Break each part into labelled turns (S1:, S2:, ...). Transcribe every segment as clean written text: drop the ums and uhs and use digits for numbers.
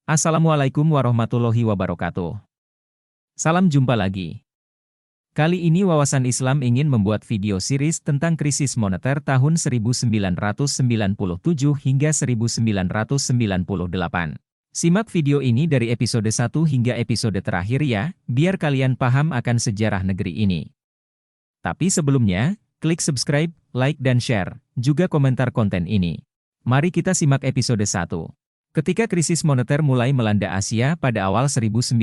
S1: Assalamualaikum warahmatullahi wabarakatuh. Salam jumpa lagi. Kali ini Wawasan Islam ingin membuat video series tentang krisis moneter tahun 1997 hingga 1998. Simak video ini dari episode 1 hingga episode terakhir ya, biar kalian paham akan sejarah negeri ini. Tapi sebelumnya, klik subscribe, like dan share, juga komentar konten ini. Mari kita simak episode 1. Ketika krisis moneter mulai melanda Asia pada awal 1997,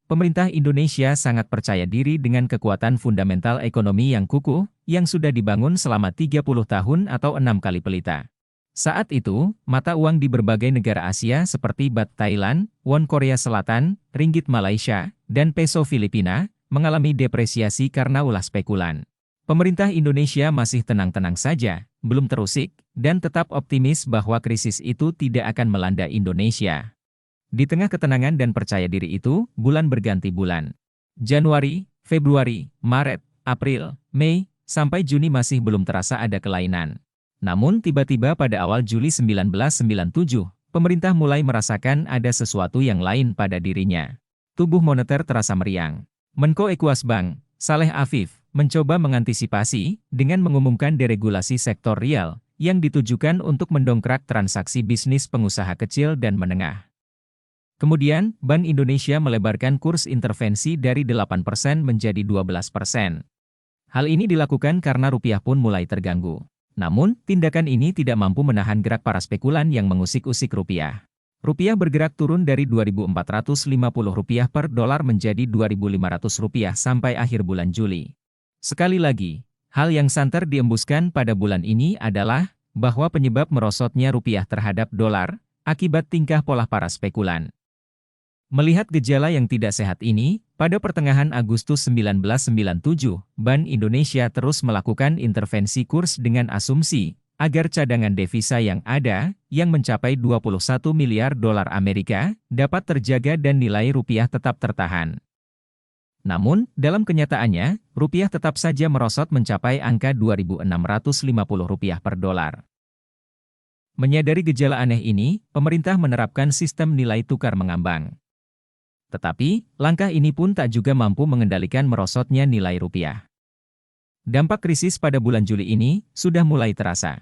S1: pemerintah Indonesia sangat percaya diri dengan kekuatan fundamental ekonomi yang kukuh, yang sudah dibangun selama 30 tahun atau 6 kali pelita. Saat itu, mata uang di berbagai negara Asia seperti Baht Thailand, Won Korea Selatan, Ringgit Malaysia, dan Peso Filipina, mengalami depresiasi karena ulah spekulan. Pemerintah Indonesia masih tenang-tenang saja, belum terusik, dan tetap optimis bahwa krisis itu tidak akan melanda Indonesia. Di tengah ketenangan dan percaya diri itu, bulan berganti bulan. Januari, Februari, Maret, April, Mei, sampai Juni masih belum terasa ada kelainan. Namun tiba-tiba pada awal Juli 1997, pemerintah mulai merasakan ada sesuatu yang lain pada dirinya. Tubuh moneter terasa meriang. Menko Ekuasbank, Saleh Afif, mencoba mengantisipasi dengan mengumumkan deregulasi sektor real yang ditujukan untuk mendongkrak transaksi bisnis pengusaha kecil dan menengah. Kemudian, Bank Indonesia melebarkan kurs intervensi dari 8% menjadi 12%. Hal ini dilakukan karena rupiah pun mulai terganggu. Namun, tindakan ini tidak mampu menahan gerak para spekulan yang mengusik-usik rupiah. Rupiah bergerak turun dari Rp2.450 per dolar menjadi Rp2.500 sampai akhir bulan Juli. Sekali lagi, hal yang santer diembuskan pada bulan ini adalah bahwa penyebab merosotnya rupiah terhadap dolar akibat tingkah pola para spekulan. Melihat gejala yang tidak sehat ini, pada pertengahan Agustus 1997, Bank Indonesia terus melakukan intervensi kurs dengan asumsi agar cadangan devisa yang ada, yang mencapai 21 miliar dolar Amerika, dapat terjaga dan nilai rupiah tetap tertahan. Namun, dalam kenyataannya, rupiah tetap saja merosot mencapai angka Rp2.650 per dolar. Menyadari gejala aneh ini, pemerintah menerapkan sistem nilai tukar mengambang. Tetapi, langkah ini pun tak juga mampu mengendalikan merosotnya nilai rupiah. Dampak krisis pada bulan Juli ini sudah mulai terasa.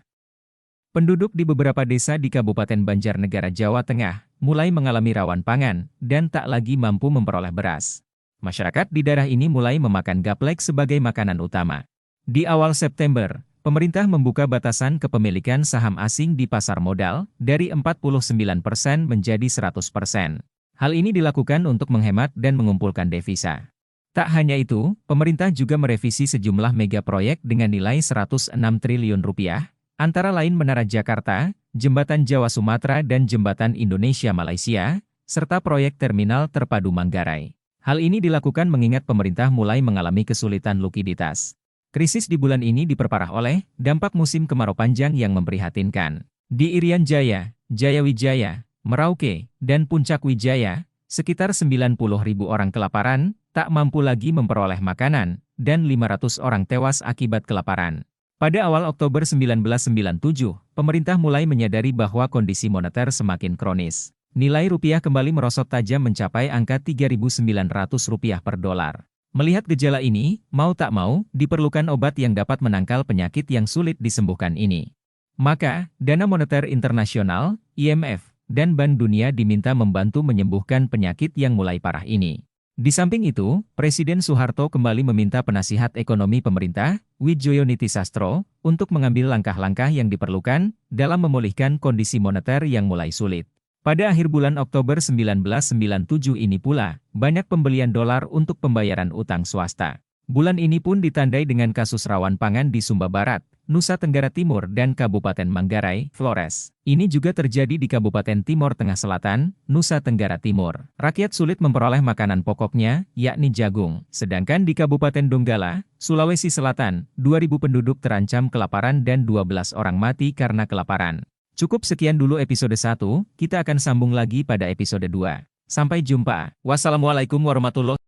S1: Penduduk di beberapa desa di Kabupaten Banjarnegara, Jawa Tengah, mulai mengalami rawan pangan dan tak lagi mampu memperoleh beras. Masyarakat di daerah ini mulai memakan gaplek sebagai makanan utama. Di awal September, pemerintah membuka batasan kepemilikan saham asing di pasar modal dari 49% menjadi 100%. Hal ini dilakukan untuk menghemat dan mengumpulkan devisa. Tak hanya itu, pemerintah juga merevisi sejumlah mega proyek dengan nilai 106 triliun rupiah, antara lain Menara Jakarta, Jembatan Jawa-Sumatera dan Jembatan Indonesia-Malaysia, serta proyek Terminal Terpadu Manggarai. Hal ini dilakukan mengingat pemerintah mulai mengalami kesulitan likuiditas. Krisis di bulan ini diperparah oleh dampak musim kemarau panjang yang memprihatinkan. Di Irian Jaya, Jayawijaya, Merauke, dan Puncak Wijaya, sekitar 90.000 orang kelaparan, tak mampu lagi memperoleh makanan, dan 500 orang tewas akibat kelaparan. Pada awal Oktober 1997, pemerintah mulai menyadari bahwa kondisi moneter semakin kronis. Nilai rupiah kembali merosot tajam mencapai angka Rp3.900 per dolar. Melihat gejala ini, mau tak mau, diperlukan obat yang dapat menangkal penyakit yang sulit disembuhkan ini. Maka, Dana Moneter Internasional, IMF, dan Bank Dunia diminta membantu menyembuhkan penyakit yang mulai parah ini. Di samping itu, Presiden Soeharto kembali meminta penasihat ekonomi pemerintah, Widjoyo Nitisastro, untuk mengambil langkah-langkah yang diperlukan dalam memulihkan kondisi moneter yang mulai sulit. Pada akhir bulan Oktober 1997 ini pula, banyak pembelian dolar untuk pembayaran utang swasta. Bulan ini pun ditandai dengan kasus rawan pangan di Sumba Barat, Nusa Tenggara Timur dan Kabupaten Manggarai, Flores. Ini juga terjadi di Kabupaten Timor Tengah Selatan, Nusa Tenggara Timur. Rakyat sulit memperoleh makanan pokoknya, yakni jagung. Sedangkan di Kabupaten Donggala, Sulawesi Selatan, 2.000 penduduk terancam kelaparan dan 12 orang mati karena kelaparan. Cukup sekian dulu episode 1, kita akan sambung lagi pada episode 2. Sampai jumpa. Wassalamualaikum warahmatullahi wabarakatuh.